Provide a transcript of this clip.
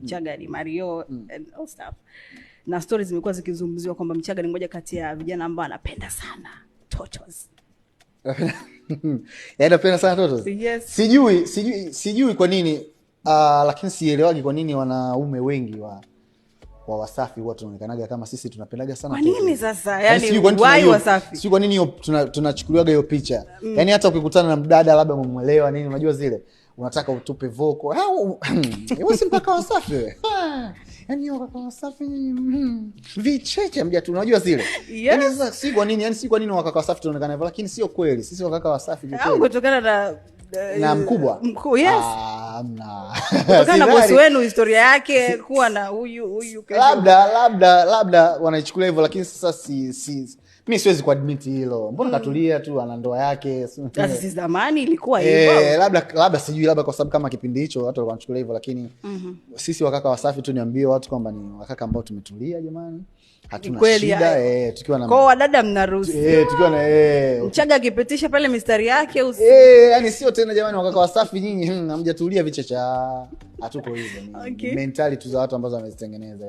Mchaga ni Mario and all stuff. Na stories zimekuwa zikizungumziwa kwamba Mchaga ni mmoja kati ya vijana ambao anapenda sana totos. Anapenda sana totos? Yes. Sijui kwa nini, lakini sielewagi kwa nini wanaume wengi wa Wasafi huwa tunaonekanaga kama sisi tunapendaga sana totos. Kwa nini sasa? Yaani why Wasafi? Sijui kwa nini tunachukuliwaga hiyo picha. Yaani hata ukikutana na mdada labda umemwelewa nini, unajua zile unataka utupe voko. Wewe si mpaka Wasafi wewe. Yaani wakaka Wasafi vicheche mjatu, unajua zile. Yaani sasa si kwa nini, si kwa nini wakaka Wasafi tunaonekana hivyo, lakini sio kweli. Sisi wakaka Wasafi ni kweli. Kutokana na mkubwa. Yes. Kutokana na bosi wenu historia yake kuwa na huyu labda wanaichukulia hivyo, lakini sasa mimi siwezi kuadmit hilo. Mbona katulia tu ana ndoa yake. Sasa si zamani ilikuwa hivyo. Labda sijui, labda kwa sababu kama kipindi hicho watu walikuwa wanachukulia hivyo, lakini sisi wakaka Wasafi tu niambie watu kwamba ni wakaka ambao tumetulia jamani. Hatuna shida tukiwa na kwa wadada mnaruhusu. Tukiwa na Mchaga akipitisha pale mistari yake yani sio tena jamani wakaka Wasafi nyinyi hamjatulia vichecha. Hatuko hivyo. Mentality za watu ambazo wamezitengeneza.